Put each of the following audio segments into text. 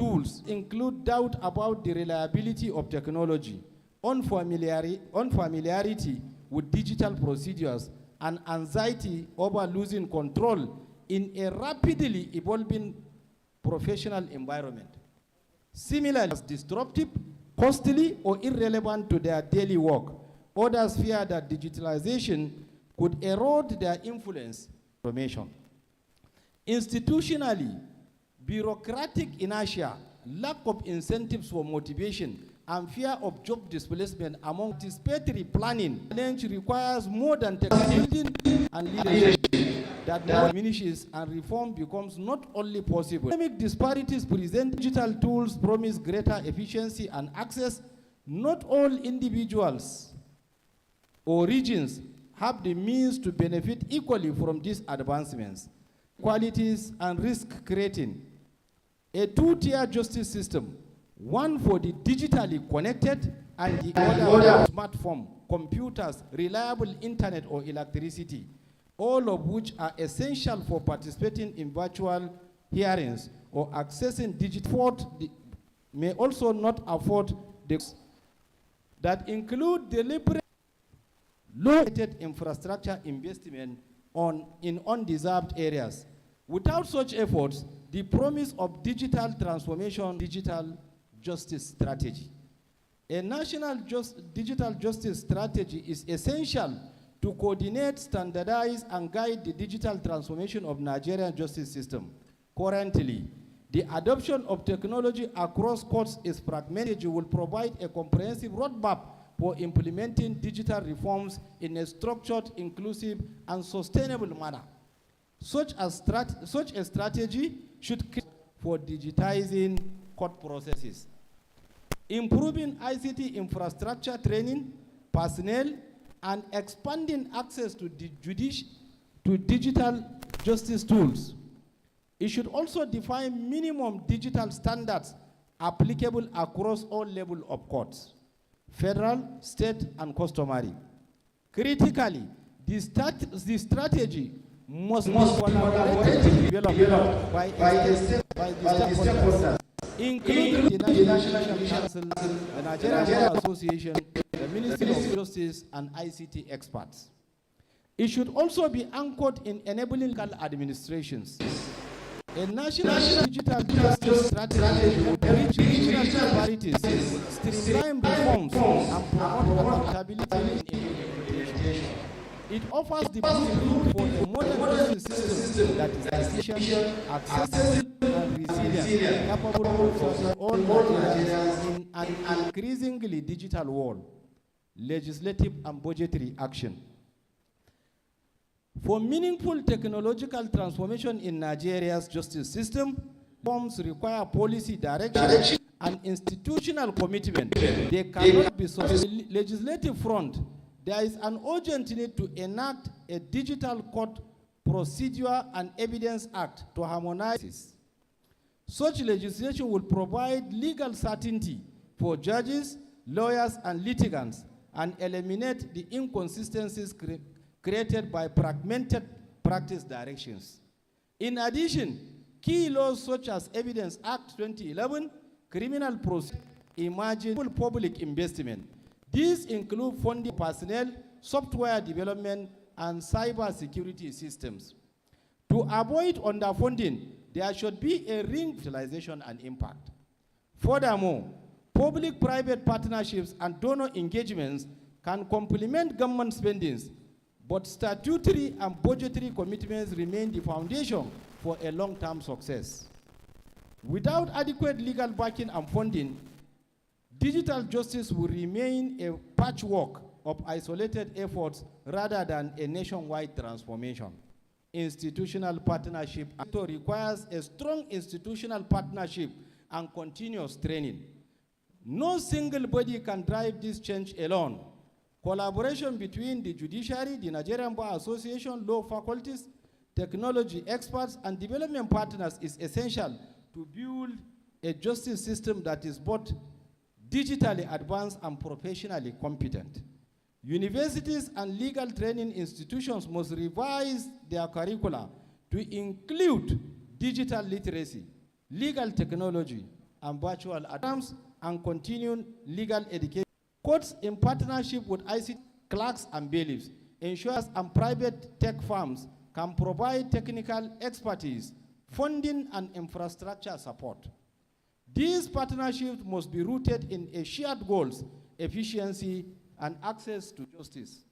tools include doubt about the reliability of technology, unfamiliarity with digital procedures, and anxiety over losing control in a rapidly evolving professional environment. Similarly, as disruptive, costly, or irrelevant to their daily work, others fear that digitalization could erode their influence and information. Institutionally, bureaucratic inertia, lack of incentives for motivation, and fear of job displacement among participatory planning challenge requires more than technology and leadership that more diminishes and reform becomes not only possible. Economic disparities present digital tools promise greater efficiency and access. Not all individuals or regions have the means to benefit equally from these advancements. Qualities and risk creating. A two-tier justice system, one for the digitally connected and the other for smartphone, computers, reliable internet or electricity, all of which are essential for participating in virtual hearings or accessing digital, may also not afford the that include deliberate low-rated infrastructure investment in undeserved areas. Without such efforts, the promise of digital transformation, digital justice strategy. A national digital justice strategy is essential to coordinate, standardize, and guide the digital transformation of Nigerian justice system. Currently, the adoption of technology across courts is fragmented. You will provide a comprehensive roadmap for implementing digital reforms in a structured, inclusive, and sustainable manner. Such a strategy should create for digitizing court processes, improving ICT infrastructure training, personnel, and expanding access to digital justice tools. It should also define minimum digital standards applicable across all levels of courts, federal, state, and customary. Critically, the strategy must be collaboratively developed by the stakeholders, including the National Council, the Nigerian Bar Association, the Ministry of Justice, and ICT experts. It should also be anchored in enabling local administrations. A national digital justice strategy would reach regional disparities, streamline reforms, and promote accountability in implementation. It offers the blueprint for a modern justice system that is efficient, accessible, and resilient, capable of serving all Nigerians in an increasingly digital world. Legislative and budgetary action. For meaningful technological transformation in Nigeria's justice system, reforms require policy direction and institutional commitment. They cannot be sustained. Legislative front, there is an urgent need to enact a digital court procedure and evidence act to harmonize. Such legislation will provide legal certainty for judges, lawyers, and litigants and eliminate the inconsistencies created by fragmented practice directions. In addition, key laws such as Evidence Act 2011, criminal procedure, emerging public investment. These include funding personnel, software development, and cyber security systems. To avoid underfunding, there should be a ring utilization and impact. Furthermore, public-private partnerships and donor engagements can complement government spendings, but statutory and budgetary commitments remain the foundation for a long-term success. Without adequate legal backing and funding, digital justice will remain a patchwork of isolated efforts rather than a nationwide transformation. Institutional partnership also requires a strong institutional partnership and continuous training. No single body can drive this change alone. Collaboration between the judiciary, the Nigerian Bar Association, law faculties, technology experts, and development partners is essential to build a justice system that is both digitally advanced and professionally competent. Universities and legal training institutions must revise their curricula to include digital literacy, legal technology, and virtual exams and continuing legal education. Courts, in partnership with ICT clerks and bailiffs, insurers and private tech firms can provide technical expertise, funding, and infrastructure support. These partnerships must be rooted in a shared goals, efficiency, and access to justice.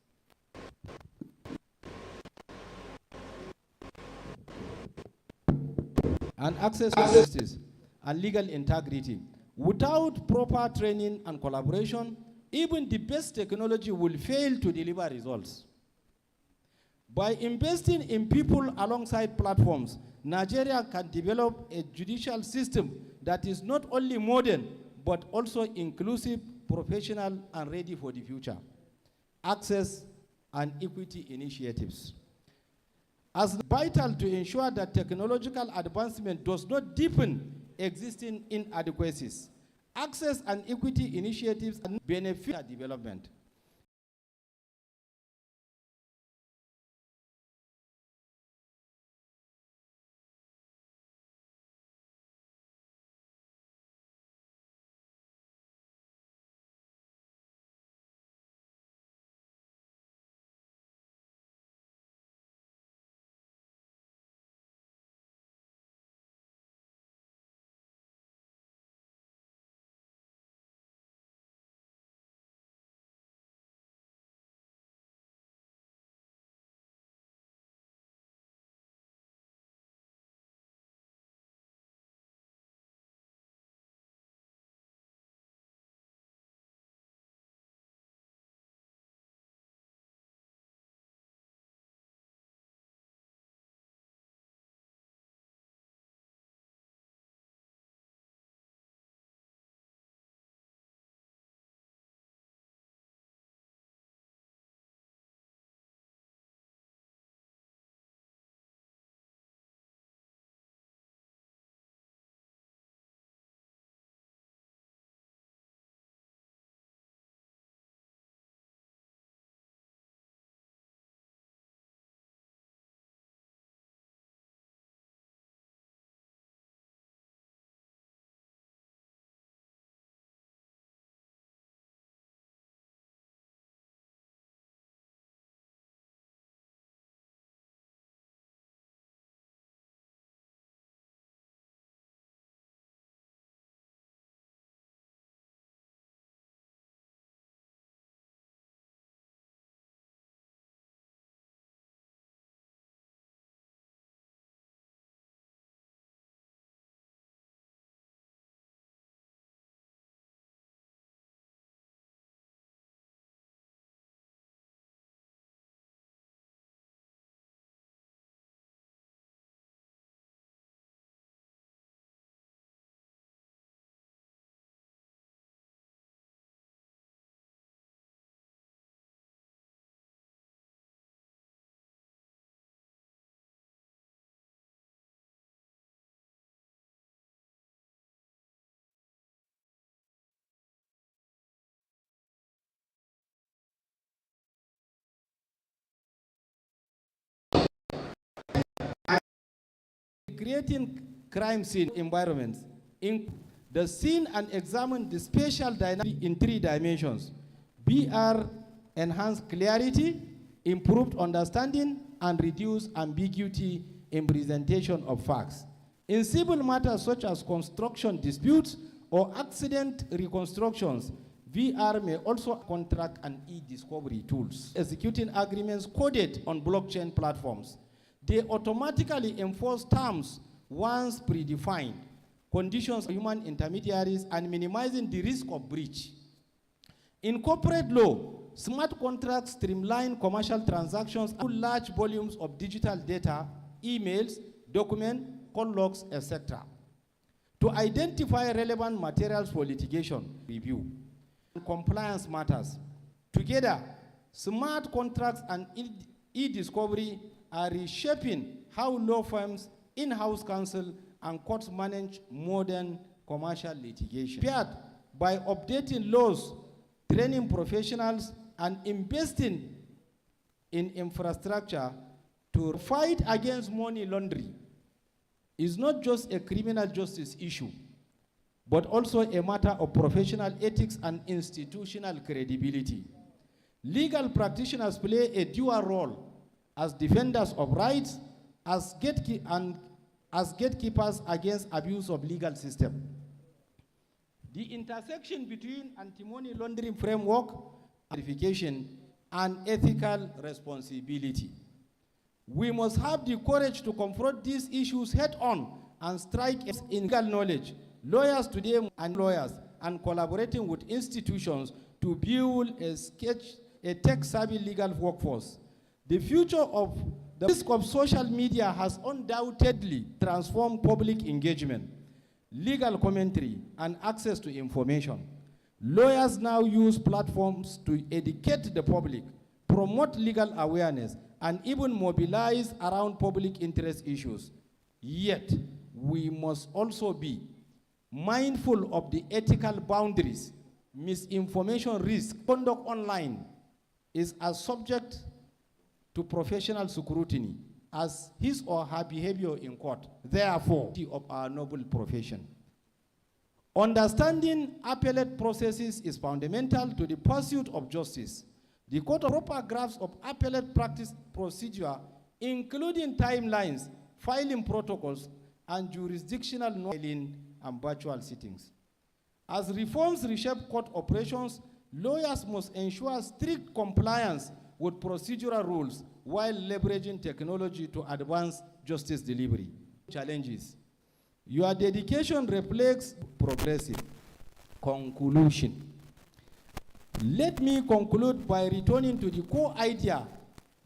And legal integrity. Without proper training and collaboration, even the best technology will fail to deliver results. By investing in people alongside platforms, Nigeria can develop a judicial system that is not only modern, but also inclusive, professional, and ready for the future. Access and equity initiatives. As vital to ensure that technological advancement does not deepen existing inadequacies. Access and equity initiatives benefit development. Creating crime scene environments. In the scene and examine the spatial dynamic in 3 dimensions. BR enhanced clarity, improved understanding, and reduced ambiguity in presentation of facts. In civil matters such as construction disputes or accident reconstructions, VR may also contract and e-discovery tools. Executing agreements coded on blockchain platforms. They automatically enforce terms once predefined, conditions for human intermediaries, and minimizing the risk of breach. In corporate law, smart contracts streamline commercial transactions and large volumes of digital data, emails, documents, call logs, etc. To identify relevant materials for litigation review. Compliance matters. Together, smart contracts and e-discovery are reshaping how law firms, in-house counsel, and courts manage modern commercial litigation. Paired by updating laws, training professionals, and investing in infrastructure to fight against money laundering is not just a criminal justice issue, but also a matter of professional ethics and institutional credibility. Legal practitioners play a dual role as defenders of rights, as gatekeepers against abuse of legal system. The intersection between anti-money laundering framework, verification, and ethical responsibility. We must have the courage to confront these issues head-on and strike in legal knowledge, lawyers today and lawyers, and collaborating with institutions to build a tech-savvy legal workforce. The future of the risk of social media has undoubtedly transformed public engagement, legal commentary, and access to information. Lawyers now use platforms to educate the public, promote legal awareness, and even mobilize around public interest issues. Yet, we must also be mindful of the ethical boundaries. Misinformation risk. Conduct online is as subject to professional scrutiny as his or her behavior in court. Therefore, of our noble profession. Understanding appellate processes is fundamental to the pursuit of justice. The court of proper graphs of appellate practice procedure, including timelines, filing protocols, and jurisdictional filing and virtual sittings. As reforms reshape court operations, lawyers must ensure strict compliance with procedural rules while leveraging technology to advance justice delivery. Challenges. Your dedication reflects progressive. Conclusion. Let me conclude by returning to the core idea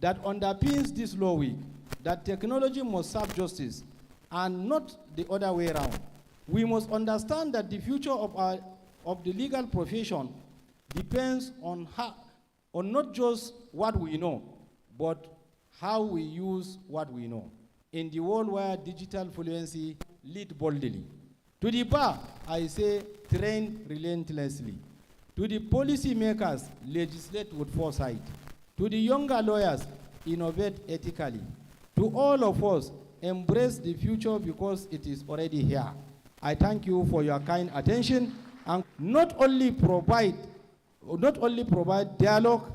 that underpins this law week, that technology must serve justice and not the other way around. We must understand that the future of the legal profession depends on not just what we know, but how we use what we know. In the world where digital fluency lead boldly. To the bar, I say train relentlessly. To the policymakers, legislate with foresight. To the younger lawyers, innovate ethically. To all of us, embrace the future because it is already here. I thank you for your kind attention and not only provide dialogue,